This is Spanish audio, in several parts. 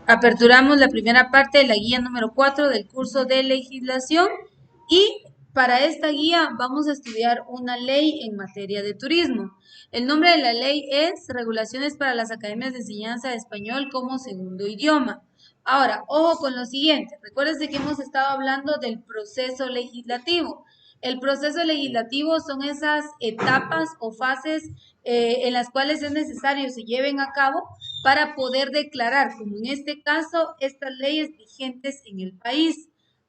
Aperturamos la primera parte de la guía número 4 del curso de legislación y para esta guía vamos a estudiar una ley en materia de turismo. El nombre de la ley es Regulaciones para las Academias de Enseñanza de Español como segundo idioma. Ahora, ojo con lo siguiente. Recuerden que hemos estado hablando del proceso legislativo. El proceso legislativo son esas etapas o fases en las cuales es necesario se lleven a cabo para poder declarar, como en este caso, estas leyes vigentes en el país.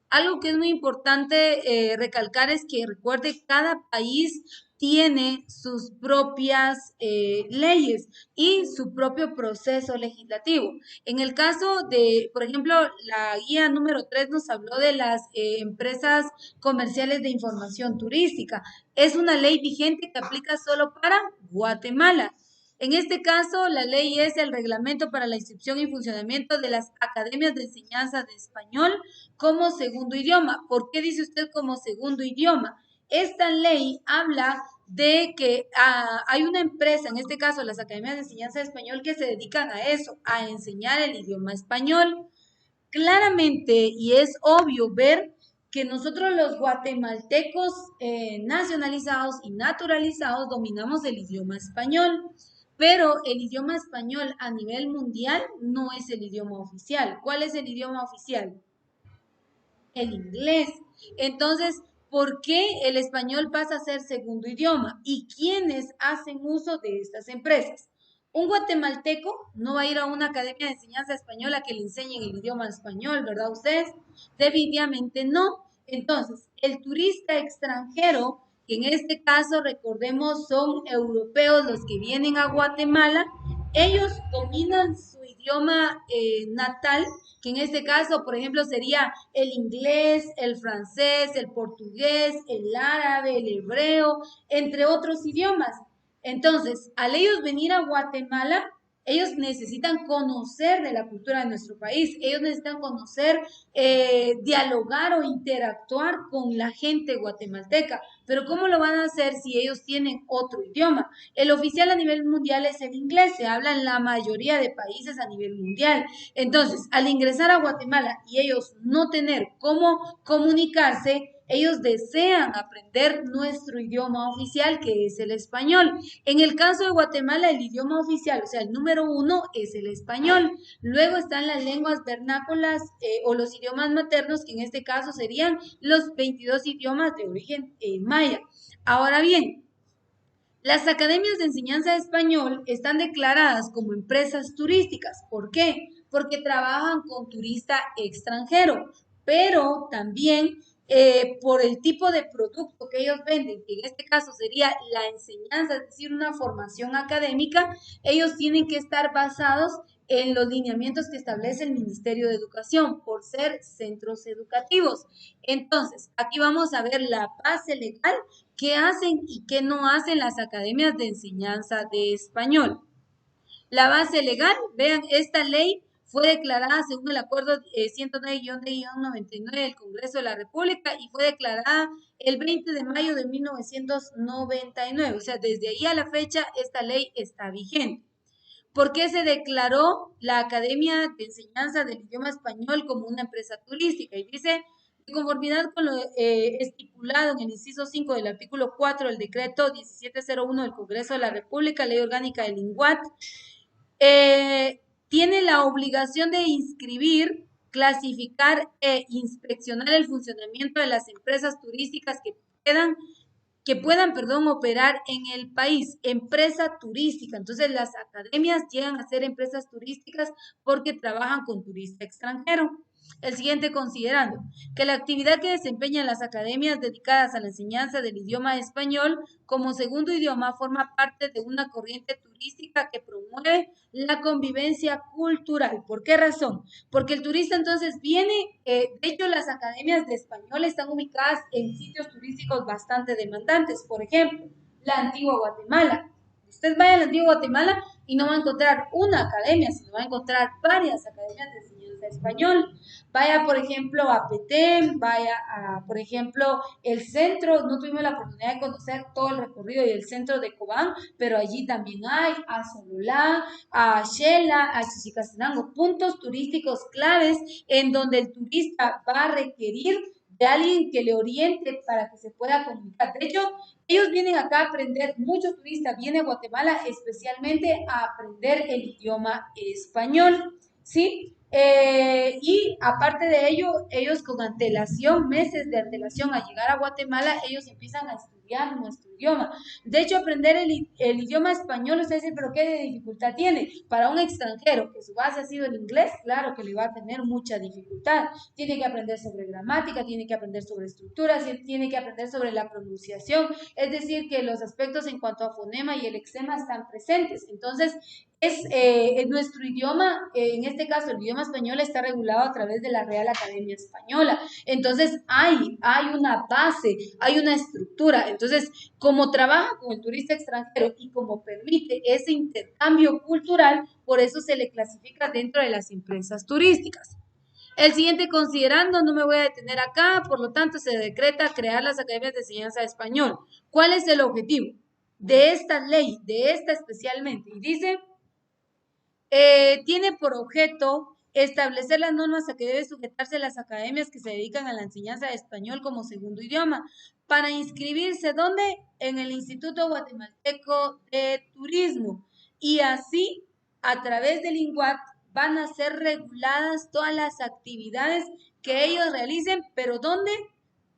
Algo que es muy importante recalcar es que recuerde, cada país tiene sus propias leyes y su propio proceso legislativo. En el caso de, por ejemplo, la guía número 3 nos habló de las empresas comerciales de información turística. Es una ley vigente que aplica solo para Guatemala. En este caso, la ley es el reglamento para la inscripción y funcionamiento de las academias de enseñanza de español como segundo idioma. ¿Por qué dice usted como segundo idioma? Esta ley habla de que hay una empresa, en este caso las academias de enseñanza de español, que se dedican a eso, a enseñar el idioma español. Claramente, y es obvio ver que nosotros los guatemaltecos nacionalizados y naturalizados dominamos el idioma español, pero el idioma español a nivel mundial no es el idioma oficial. ¿Cuál es el idioma oficial? El inglés. Entonces, ¿por qué el español pasa a ser segundo idioma? ¿Y quiénes hacen uso de estas empresas? Un guatemalteco no va a ir a una academia de enseñanza española que le enseñen el idioma español, ¿verdad ustedes? Definitivamente no. Entonces, el turista extranjero, que en este caso recordemos son europeos los que vienen a Guatemala, ellos dominan su idioma natal, que en este caso, por ejemplo, sería el inglés, el francés, el portugués, el árabe, el hebreo, entre otros idiomas. Entonces, al ellos venir a Guatemala, ellos necesitan conocer de la cultura de nuestro país, ellos necesitan conocer, dialogar o interactuar con la gente guatemalteca. Pero ¿cómo lo van a hacer si ellos tienen otro idioma? El oficial a nivel mundial es el inglés, se habla en la mayoría de países a nivel mundial. Entonces, al ingresar a Guatemala y ellos no tener cómo comunicarse, ellos desean aprender nuestro idioma oficial, que es el español. En el caso de Guatemala, el idioma oficial, o sea, el número uno es el español. Luego están las lenguas vernáculas o los idiomas maternos, que en este caso serían los 22 idiomas de origen maya. Ahora bien, las academias de enseñanza de español están declaradas como empresas turísticas. ¿Por qué? Porque trabajan con turista extranjero, pero también por el tipo de producto que ellos venden, que en este caso sería la enseñanza, es decir, una formación académica, ellos tienen que estar basados en los lineamientos que establece el Ministerio de Educación por ser centros educativos. Entonces, aquí vamos a ver la base legal, qué hacen y qué no hacen las academias de enseñanza de español. La base legal, vean, esta ley fue declarada según el acuerdo 109-99 del Congreso de la República y fue declarada el 20 de mayo de 1999. O sea, desde ahí a la fecha esta ley está vigente. ¿Por qué se declaró la Academia de Enseñanza del Idioma Español como una empresa turística? Y dice, de conformidad con lo estipulado en el inciso 5 del artículo 4 del decreto 1701 del Congreso de la República, Ley Orgánica del INGUAT, tiene la obligación de inscribir, clasificar e inspeccionar el funcionamiento de las empresas turísticas que puedan, perdón, operar en el país, empresa turística. Entonces, las academias llegan a ser empresas turísticas porque trabajan con turista extranjero. El siguiente, considerando que la actividad que desempeñan las academias dedicadas a la enseñanza del idioma español como segundo idioma forma parte de una corriente turística que promueve la convivencia cultural. ¿Por qué razón? Porque el turista entonces viene, de hecho las academias de español están ubicadas en sitios turísticos bastante demandantes, por ejemplo, la antigua Guatemala. Usted vaya a la antigua Guatemala y no va a encontrar una academia, sino va a encontrar varias academias de enseñanza enseñanza español. Vaya, por ejemplo, a Petén, vaya a, por ejemplo, el centro, no tuvimos la oportunidad de conocer todo el recorrido y el centro de Cobán, pero allí también hay a Sololá, a Xela, a Chichicastenango, puntos turísticos claves en donde el turista va a requerir de alguien que le oriente para que se pueda comunicar. De hecho, ellos vienen acá a aprender, muchos turistas vienen a Guatemala especialmente a aprender el idioma español, ¿sí? Y aparte de ello, ellos con antelación, meses de antelación a llegar a Guatemala, ellos empiezan a estudiar nuestro idioma. De hecho, aprender el idioma español, usted dice, pero ¿qué dificultad tiene? Para un extranjero que su base ha sido el inglés, claro que le va a tener mucha dificultad. Tiene que aprender sobre gramática, tiene que aprender sobre estructuras, tiene que aprender sobre la pronunciación, es decir, que los aspectos en cuanto a fonema y el lexema están presentes. Entonces, en nuestro idioma, en este caso el idioma español está regulado a través de la Real Academia Española. Entonces hay una base, hay una estructura. Entonces, como trabaja con el turista extranjero y como permite ese intercambio cultural, por eso se le clasifica dentro de las empresas turísticas. El siguiente, considerando, no me voy a detener acá, por lo tanto se decreta crear las academias de enseñanza de español. ¿Cuál es el objetivo de esta ley, de esta especialmente? Y dice, tiene por objeto establecer las normas a que deben sujetarse las academias que se dedican a la enseñanza de español como segundo idioma. Para inscribirse, ¿dónde? En el Instituto Guatemalteco de Turismo. Y así, a través del INGUAT, van a ser reguladas todas las actividades que ellos realicen, pero ¿dónde?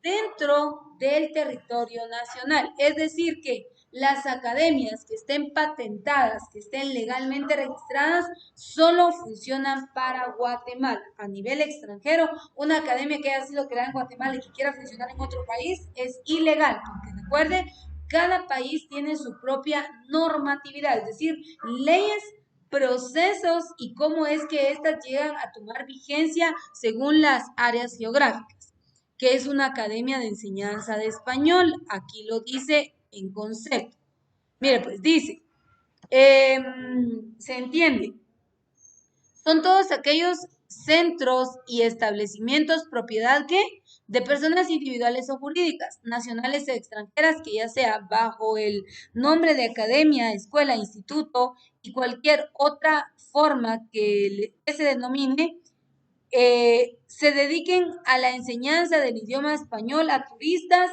Dentro del territorio nacional. Es decir, que las academias que estén patentadas, que estén legalmente registradas, solo funcionan para Guatemala. A nivel extranjero, una academia que haya sido creada en Guatemala y que quiera funcionar en otro país es ilegal, porque recuerde, cada país tiene su propia normatividad, es decir, leyes, procesos y cómo es que éstas llegan a tomar vigencia según las áreas geográficas, que es una academia de enseñanza de español. Aquí lo dice en concepto. Mire, pues dice, se entiende, son todos aquellos centros y establecimientos propiedad que de personas individuales o jurídicas, nacionales o extranjeras, que ya sea bajo el nombre de academia, escuela, instituto y cualquier otra forma que se denomine, se dediquen a la enseñanza del idioma español a turistas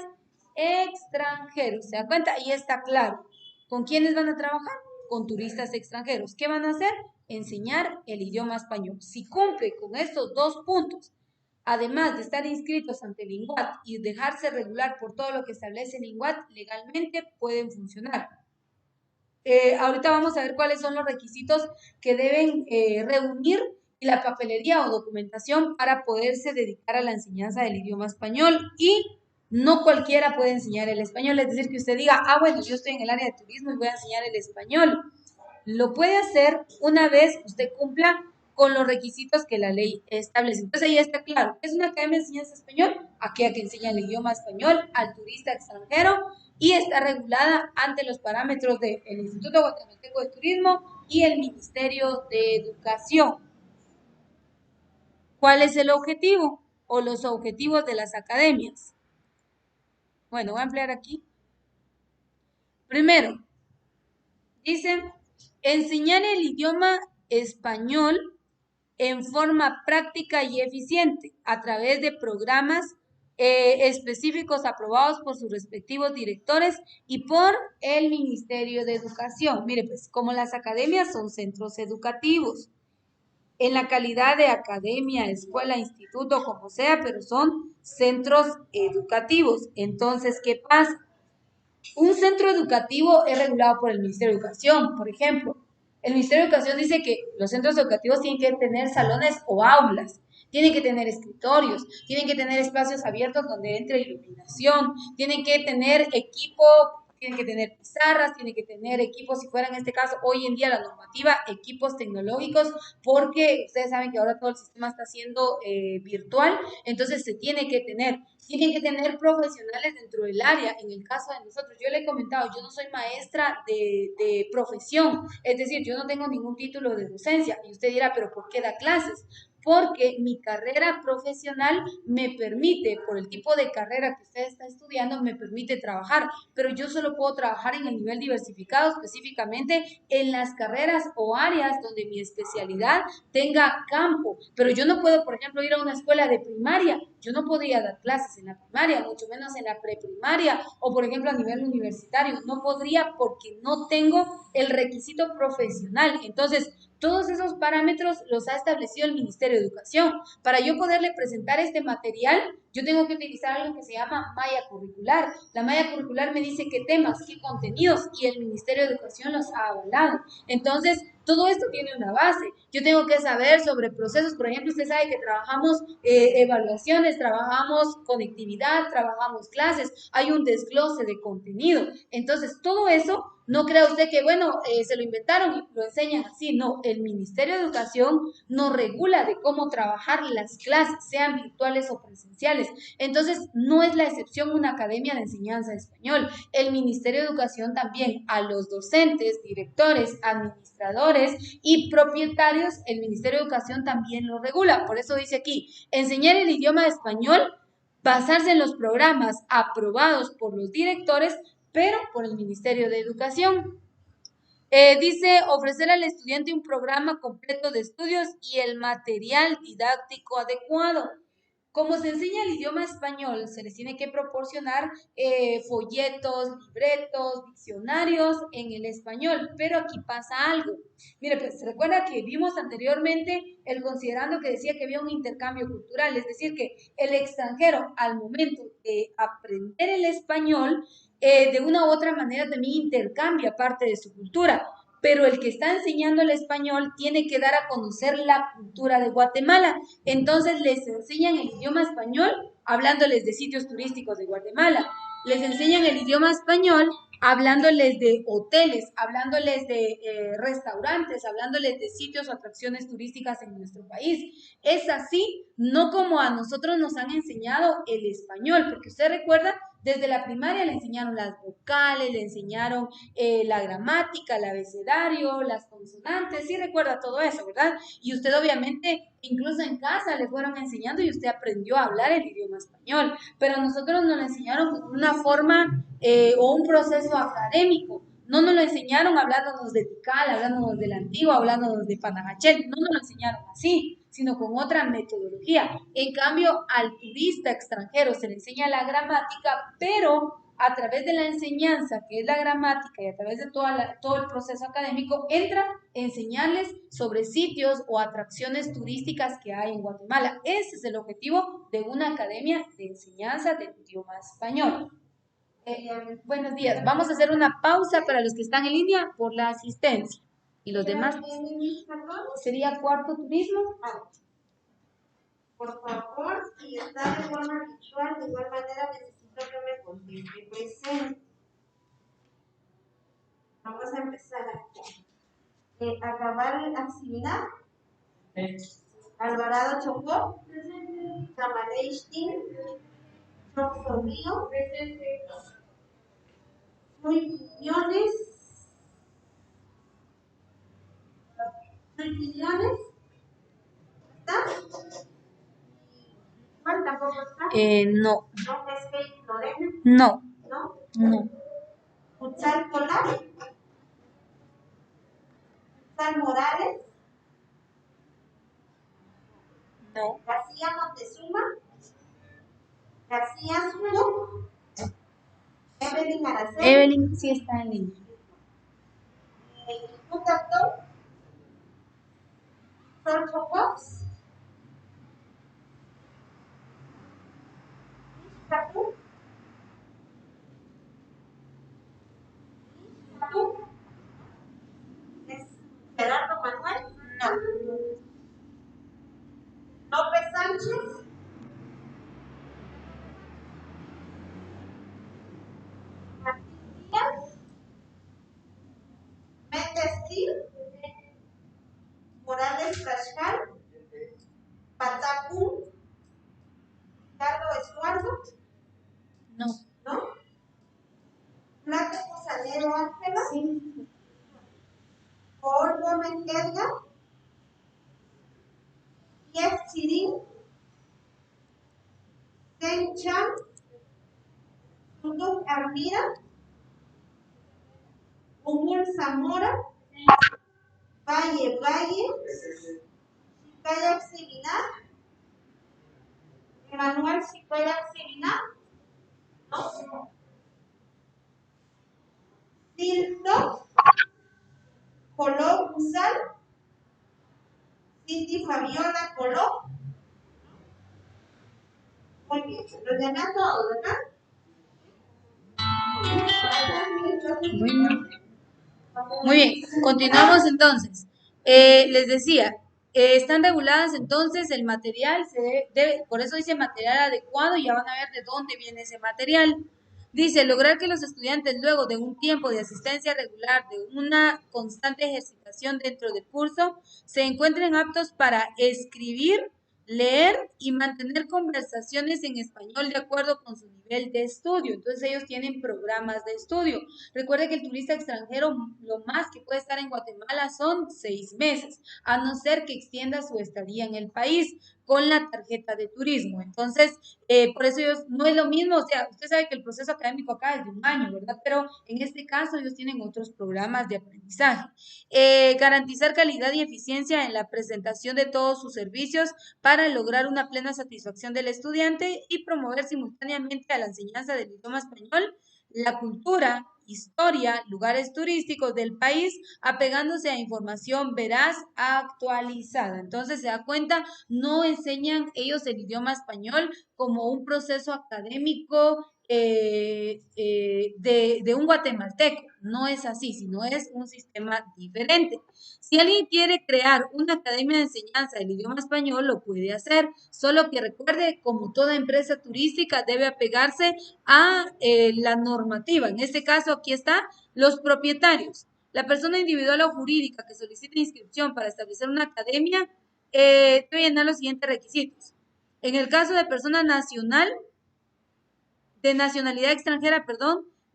extranjeros. ¿Se da cuenta? Ahí está claro. ¿Con quiénes van a trabajar? Con turistas extranjeros. ¿Qué van a hacer? Enseñar el idioma español. Si cumple con estos dos puntos, además de estar inscritos ante el INGUAT y dejarse regular por todo lo que establece el INGUAT, legalmente pueden funcionar. Ahorita vamos a ver cuáles son los requisitos que deben reunir y la papelería o documentación para poderse dedicar a la enseñanza del idioma español, y no cualquiera puede enseñar el español, es decir, que usted diga, bueno, yo estoy en el área de turismo y voy a enseñar el español. Lo puede hacer una vez usted cumpla con los requisitos que la ley establece. Entonces ahí está claro, es una academia de enseñanza español, aquella que enseña el idioma español al turista extranjero y está regulada ante los parámetros del Instituto Guatemalteco de Turismo y el Ministerio de Educación. ¿Cuál es el objetivo o los objetivos de las academias? Bueno, voy a ampliar aquí. Primero, dice, enseñar el idioma español en forma práctica y eficiente a través de programas específicos aprobados por sus respectivos directores y por el Ministerio de Educación. Mire, pues como las academias son centros educativos, en la calidad de academia, escuela, instituto, como sea, pero son centros educativos. Entonces, ¿qué pasa? Un centro educativo es regulado por el Ministerio de Educación, por ejemplo. El Ministerio de Educación dice que los centros educativos tienen que tener salones o aulas, tienen que tener escritorios, tienen que tener espacios abiertos donde entre iluminación, tienen que tener equipo, tienen que tener pizarras, tienen que tener equipos, si fuera en este caso, hoy en día la normativa, equipos tecnológicos, porque ustedes saben que ahora todo el sistema está siendo virtual, entonces se tiene que tener. Tienen que tener profesionales dentro del área. En el caso de nosotros, yo le he comentado, yo no soy maestra de profesión, es decir, yo no tengo ningún título de docencia. Y usted dirá, ¿pero por qué da clases? porque mi carrera profesional me permite, por el tipo de carrera que usted está estudiando, me permite trabajar, pero yo solo puedo trabajar en el nivel diversificado, específicamente en las carreras o áreas donde mi especialidad tenga campo, pero yo no puedo, por ejemplo, ir a una escuela de primaria, yo no podría dar clases en la primaria, mucho menos en la preprimaria o, por ejemplo, a nivel universitario, no podría porque no tengo el requisito profesional. Entonces, todos esos parámetros los ha establecido el Ministerio de Educación. Para yo poderle presentar este material, yo tengo que utilizar algo que se llama malla curricular. La malla curricular me dice qué temas, qué contenidos, y el Ministerio de Educación los ha avalado. Entonces, todo esto tiene una base. Yo tengo que saber sobre procesos. Por ejemplo, usted sabe que trabajamos evaluaciones, trabajamos conectividad, trabajamos clases. Hay un desglose de contenido. Entonces, todo eso, no crea usted que, bueno, se lo inventaron y lo enseñan así. No, el Ministerio de Educación nos regula de cómo trabajar las clases, sean virtuales o presenciales. Entonces, no es la excepción una academia de enseñanza de español. El Ministerio de Educación también a los docentes, directores, administradores y propietarios, el Ministerio de Educación también lo regula. Por eso dice aquí, enseñar el idioma español, basarse en los programas aprobados por los directores, pero por el Ministerio de Educación. Dice ofrecer al estudiante un programa completo de estudios y el material didáctico adecuado. Como se enseña el idioma español, se les tiene que proporcionar folletos, libretos, diccionarios en el español, pero aquí pasa algo. Mire, pues recuerda que vimos anteriormente el considerando que decía que había un intercambio cultural, es decir, que el extranjero al momento de aprender el español, de una u otra manera también intercambia parte de su cultura, pero el que está enseñando el español tiene que dar a conocer la cultura de Guatemala. Entonces les enseñan el idioma español hablándoles de sitios turísticos de Guatemala, les enseñan el idioma español hablándoles de hoteles, hablándoles de restaurantes, hablándoles de sitios o atracciones turísticas en nuestro país. Es así, no como a nosotros nos han enseñado el español, porque usted recuerda, desde la primaria le enseñaron las vocales, le enseñaron la gramática, el abecedario, las consonantes, sí recuerda todo eso, ¿verdad? Y usted obviamente, incluso en casa le fueron enseñando y usted aprendió a hablar el idioma español, pero a nosotros nos lo enseñaron con una forma o un proceso académico. No nos lo enseñaron hablándonos de Tikal, hablándonos del antiguo, hablándonos de Panagachel, no nos lo enseñaron así, sino con otra metodología. En cambio, al turista extranjero se le enseña la gramática, pero a través de la enseñanza, que es la gramática, y a través de todo el proceso académico, entra a enseñarles sobre sitios o atracciones turísticas que hay en Guatemala. Ese es el objetivo de una academia de enseñanza del idioma español. Buenos días. Vamos a hacer una pausa para los que están en línea por la asistencia. Y los demás sería cuarto turismo. Por favor, si está de forma virtual, de igual manera necesito que me conteste presente. Vamos a empezar aquí. Acabar actividad. Alvarado Chocó. Camarey Stin. Chocó Río. Muy Quiñones. Muy Quiñones. ¿Está? ¿Cuál tampoco está? No. ¿No es que Lorena? No. ¿No? No. Utsal Polar. Utsal Morales. No. García Montezuma. García Zulo. Evelyn Araceli. Evelyn sí está en línea. Contacto. Sergio Fox. Capú. Capú. Es Gerardo Manuel. No. López Sánchez. Martín Díaz. Méndez Gil. Morales Pascal. Patacú. Ricardo Estuardo. No. ¿No? Blanco Cosanero Ángela. Sí. Paul Gómez Edgar. Jeff Armira, Umul Zamora, Valle, Chicaya Ximiná, Emanuel Chicaya Ximiná, Tilto, Coló Gusal, Cindy Fabiola Coló. Muy bien, los demás todos, ¿verdad? Muy bien, continuamos entonces. Les decía, están reguladas entonces el material, por eso dice material adecuado y ya van a ver de dónde viene ese material. Dice, lograr que los estudiantes luego de un tiempo de asistencia regular, de una constante ejercitación dentro del curso, se encuentren aptos para escribir, leer y mantener conversaciones en español de acuerdo con su nivel de estudio. Entonces ellos tienen programas de estudio. Recuerde que el turista extranjero lo más que puede estar en Guatemala son 6 meses, a no ser que extienda su estadía en el país con la tarjeta de turismo. Entonces, por eso ellos, no es lo mismo, o sea, usted sabe que el proceso académico acá es de un año, ¿verdad? Pero en este caso ellos tienen otros programas de aprendizaje. Garantizar calidad y eficiencia en la presentación de todos sus servicios para lograr una plena satisfacción del estudiante y promover simultáneamente a la enseñanza del idioma español, la cultura, historia, lugares turísticos del país, apegándose a información veraz, actualizada. Entonces, se da cuenta, no enseñan ellos el idioma español como un proceso académico de un guatemalteco. No es así, sino es un sistema diferente. Si alguien quiere crear una academia de enseñanza del idioma español, lo puede hacer, solo que recuerde, como toda empresa turística, debe apegarse a la normativa. En este caso, aquí está, los propietarios. La persona individual o jurídica que solicite inscripción para establecer una academia debe llenar los siguientes requisitos. En el caso de persona nacional, de nacionalidad extranjera,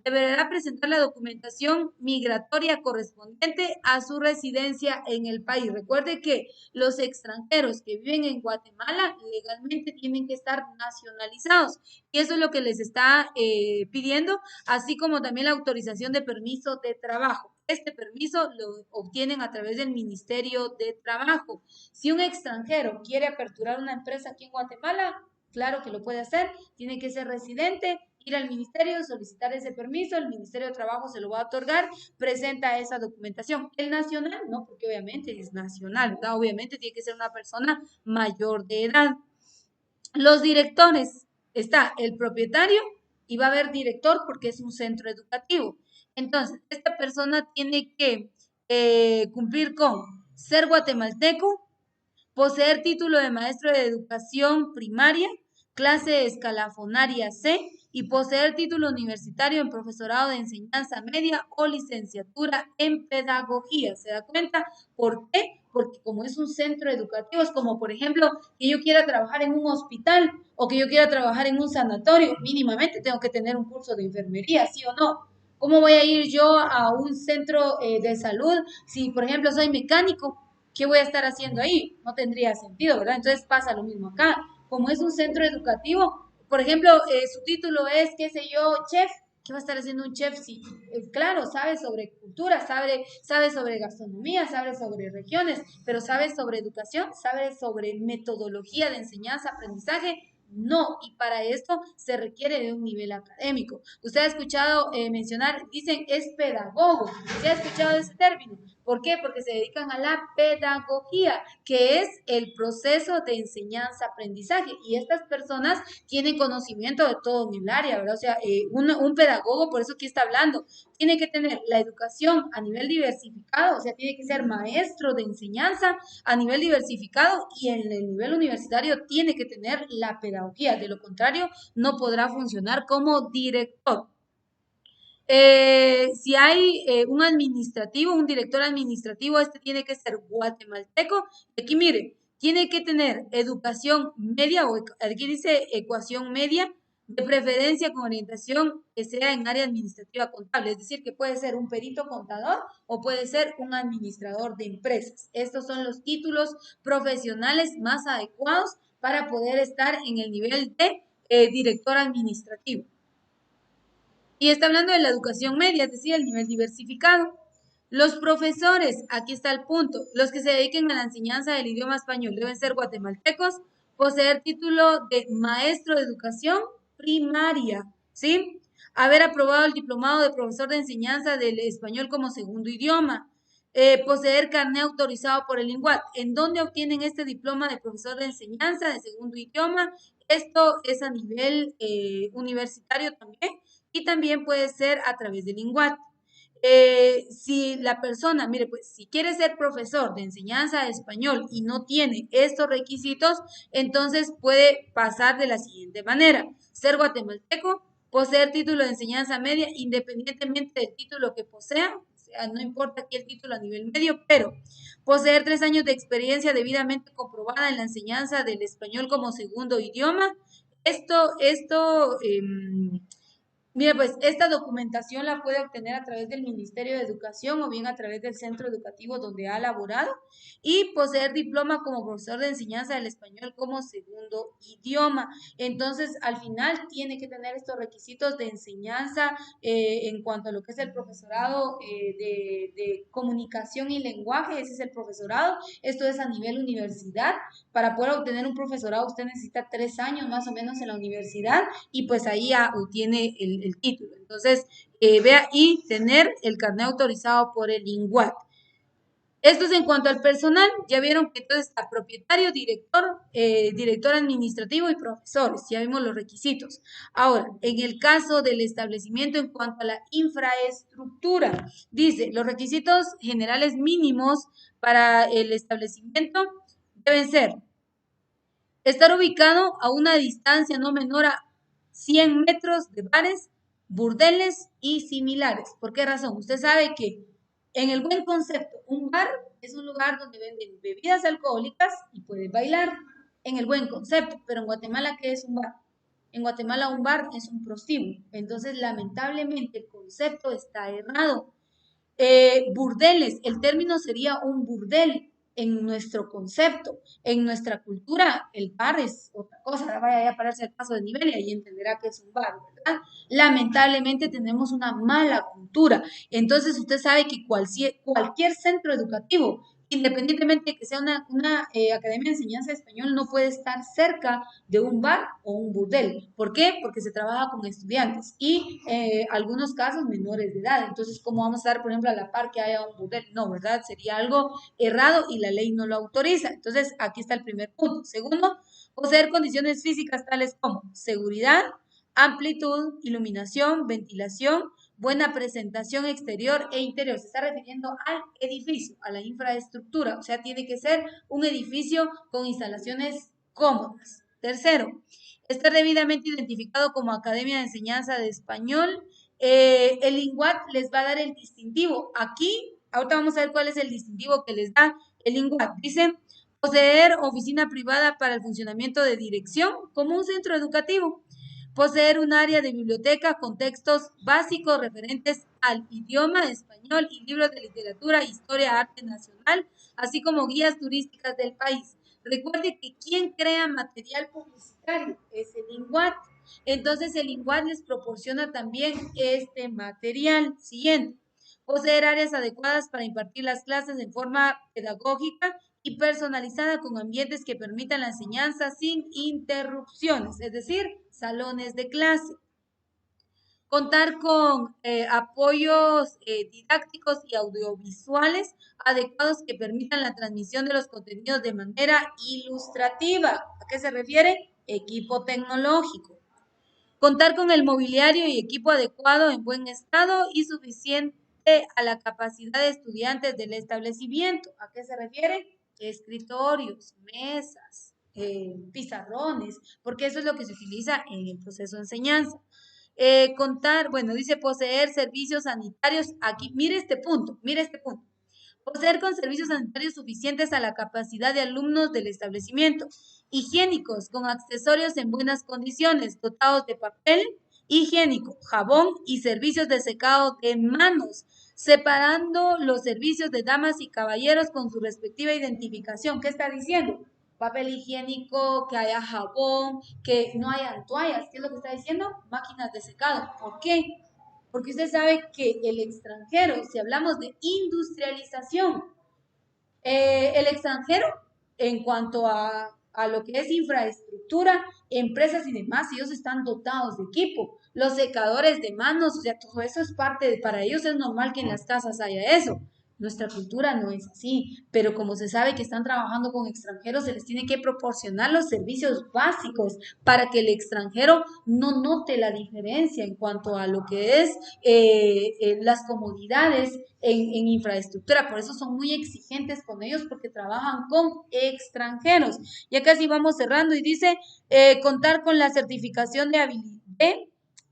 deberá presentar la documentación migratoria correspondiente a su residencia en el país. Recuerde que los extranjeros que viven en Guatemala legalmente tienen que estar nacionalizados y eso es lo que les está pidiendo, así como también la autorización de permiso de trabajo. Este permiso lo obtienen a través del Ministerio de Trabajo. Si un extranjero quiere aperturar una empresa aquí en Guatemala, claro que lo puede hacer, tiene que ser residente, ir al ministerio, solicitar ese permiso, el Ministerio de Trabajo se lo va a otorgar, presenta esa documentación. El nacional, no, porque obviamente es nacional, ¿verdad? Obviamente tiene que ser una persona mayor de edad. Los directores, está el propietario y va a haber director porque es un centro educativo. Entonces, esta persona tiene que cumplir con ser guatemalteco, poseer título de maestro de educación primaria, clase escalafonaria C y poseer título universitario en profesorado de enseñanza media o licenciatura en pedagogía. ¿Se da cuenta? ¿Por qué? Porque como es un centro educativo, es como, por ejemplo, que yo quiera trabajar en un hospital o que yo quiera trabajar en un sanatorio, mínimamente tengo que tener un curso de enfermería, ¿sí o no? ¿Cómo voy a ir yo a un centro de salud si, por ejemplo, soy mecánico? ¿Qué voy a estar haciendo ahí? No tendría sentido, ¿verdad? Entonces pasa lo mismo acá. Como es un centro educativo, por ejemplo, su título es, qué sé yo, chef. ¿Qué va a estar haciendo un chef? Sí, claro, sabe sobre cultura, sabe sobre gastronomía, sabe sobre regiones, pero sabe sobre educación, sabe sobre metodología de enseñanza, aprendizaje. No, y para esto se requiere de un nivel académico. Usted ha escuchado mencionar, dicen, es pedagogo. ¿Se ha escuchado ese término? ¿Por qué? Porque se dedican a la pedagogía, que es el proceso de enseñanza-aprendizaje. Y estas personas tienen conocimiento de todo en el área, ¿verdad? O sea, un pedagogo, por eso aquí está hablando, tiene que tener la educación a nivel diversificado, o sea, tiene que ser maestro de enseñanza a nivel diversificado y en el nivel universitario tiene que tener la pedagogía. De lo contrario, no podrá funcionar como director. Si hay un administrativo, un director administrativo, este tiene que ser guatemalteco. Aquí mire, tiene que tener educación media o aquí dice ecuación media, de preferencia con orientación que sea en área administrativa contable, es decir, que puede ser un perito contador o puede ser un administrador de empresas. Estos son los títulos profesionales más adecuados para poder estar en el nivel de director administrativo. Y está hablando de la educación media, es decir, el nivel diversificado. Los profesores, aquí está el punto, los que se dediquen a la enseñanza del idioma español deben ser guatemaltecos, poseer título de maestro de educación primaria, ¿sí? Haber aprobado el diplomado de profesor de enseñanza del español como segundo idioma, poseer carné autorizado por el INGUAT. ¿En dónde obtienen este diploma de profesor de enseñanza de segundo idioma? Esto es a nivel universitario también y también puede ser a través del INGUAT. Si la persona, mire, pues si quiere ser profesor de enseñanza de español y no tiene estos requisitos, entonces puede pasar de la siguiente manera: ser guatemalteco, poseer título de enseñanza media, independientemente del título que posea, o sea, no importa aquí el título a nivel medio, pero poseer 3 años de experiencia debidamente comprobada en la enseñanza del español como segundo idioma. Mira, pues esta documentación la puede obtener a través del Ministerio de Educación o bien a través del centro educativo donde ha laborado, y poseer diploma como profesor de enseñanza del español como segundo idioma. Entonces, al final tiene que tener estos requisitos de enseñanza en cuanto a lo que es el profesorado de comunicación y lenguaje. Ese es el profesorado. Esto es a nivel universidad. Para poder obtener un profesorado usted necesita 3 años más o menos en la universidad y pues ahí ya obtiene el título. Entonces, vea, y tener el carnet autorizado por el INGUAT. Esto es en cuanto al personal. Ya vieron que entonces está propietario, director, director administrativo y profesores. Ya vimos los requisitos. Ahora, en el caso del establecimiento en cuanto a la infraestructura, dice, los requisitos generales mínimos para el establecimiento deben ser: estar ubicado a una distancia no menor a 100 metros de bares, burdeles y similares. ¿Por qué razón? Usted sabe que en el buen concepto, un bar es un lugar donde venden bebidas alcohólicas y puedes bailar, en el buen concepto. Pero en Guatemala, ¿qué es un bar? En Guatemala un bar es un prostíbulo. Entonces, lamentablemente, el concepto está errado. Burdeles, el término sería un burdel en nuestro concepto, en nuestra cultura. El bar es otra cosa. Ahora vaya a pararse al paso de nivel y ahí entenderá que es un bar, ¿verdad? Lamentablemente tenemos una mala cultura. Entonces usted sabe que cualquier centro educativo, independientemente de que sea una academia de enseñanza de español, no puede estar cerca de un bar o un burdel. ¿Por qué? Porque se trabaja con estudiantes y algunos casos menores de edad. Entonces, ¿cómo vamos a dar, por ejemplo, a la par que haya un burdel? No, ¿verdad? Sería algo errado y la ley no lo autoriza. Entonces, aquí está el primer punto. Segundo, poseer condiciones físicas tales como seguridad, amplitud, iluminación, ventilación, buena presentación exterior e interior. Se está refiriendo al edificio, a la infraestructura. O sea, tiene que ser un edificio con instalaciones cómodas. Tercero, estar debidamente identificado como Academia de Enseñanza de Español. El INGUAT les va a dar el distintivo. Aquí, ahorita vamos a ver cuál es el distintivo que les da el INGUAT. Dice: poseer oficina privada para el funcionamiento de dirección como un centro educativo. Poseer un área de biblioteca con textos básicos referentes al idioma español y libros de literatura, historia, arte nacional, así como guías turísticas del país. Recuerde que quien crea material publicitario es el INGUAT. Entonces el INGUAT les proporciona también este material. Siguiente: poseer áreas adecuadas para impartir las clases en forma pedagógica y personalizada con ambientes que permitan la enseñanza sin interrupciones, es decir, salones de clase. Contar con apoyos didácticos y audiovisuales adecuados que permitan la transmisión de los contenidos de manera ilustrativa. ¿A qué se refiere? Equipo tecnológico. Contar con el mobiliario y equipo adecuado en buen estado y suficiente a la capacidad de estudiantes del establecimiento. ¿A qué se refiere? Escritorios, mesas, pizarrones, porque eso es lo que se utiliza en el proceso de enseñanza. Bueno, dice poseer servicios sanitarios. Aquí, mire este punto. Poseer con servicios sanitarios suficientes a la capacidad de alumnos del establecimiento, higiénicos, con accesorios en buenas condiciones, dotados de papel higiénico, jabón y servicios de secado de manos, separando los servicios de damas y caballeros con su respectiva identificación. ¿Qué está diciendo? Papel higiénico, que haya jabón, que no haya toallas. ¿Qué es lo que está diciendo? Máquinas de secado. ¿Por qué? porque usted sabe que el extranjero, si hablamos de industrialización, el extranjero, en cuanto a lo que es infraestructura, empresas y demás, ellos están dotados de equipo. Los secadores de manos, o sea, todo eso es parte de, para ellos es normal que en las casas haya eso. Nuestra cultura no es así, pero como se sabe que están trabajando con extranjeros, se les tiene que proporcionar los servicios básicos para que el extranjero no note la diferencia en cuanto a lo que es las comodidades en infraestructura. Por eso son muy exigentes con ellos porque trabajan con extranjeros. Ya casi vamos cerrando y dice contar con la certificación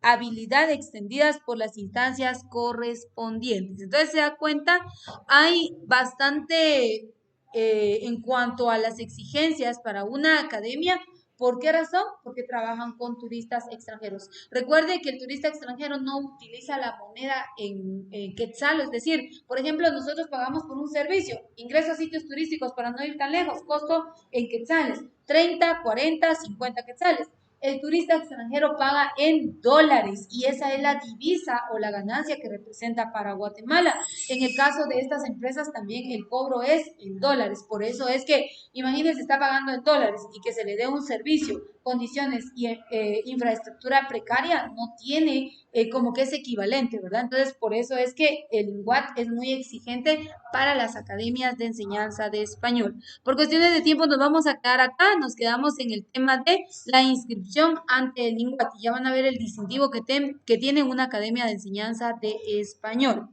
habilidad extendidas por las instancias correspondientes. Entonces se da cuenta, hay bastante en cuanto a las exigencias para una academia. ¿Por qué razón? Porque trabajan con turistas extranjeros. Recuerde que el turista extranjero no utiliza la moneda en quetzal, es decir, por ejemplo, nosotros pagamos por un servicio, ingreso a sitios turísticos para no ir tan lejos, costo en quetzales, 30, 40, 50 quetzales. El turista extranjero paga en dólares y esa es la divisa o la ganancia que representa para Guatemala. En el caso de estas empresas también el cobro es en dólares. Por eso es que, imagínense, está pagando en dólares y que se le dé un servicio, condiciones y infraestructura precaria, no tiene como que es equivalente, ¿verdad? Entonces, por eso es que el INGUAT es muy exigente para las academias de enseñanza de español. Por cuestiones de tiempo nos vamos a quedar acá, nos quedamos en el tema de la inscripción ante el INGUAT y ya van a ver el distintivo que tiene una academia de enseñanza de español.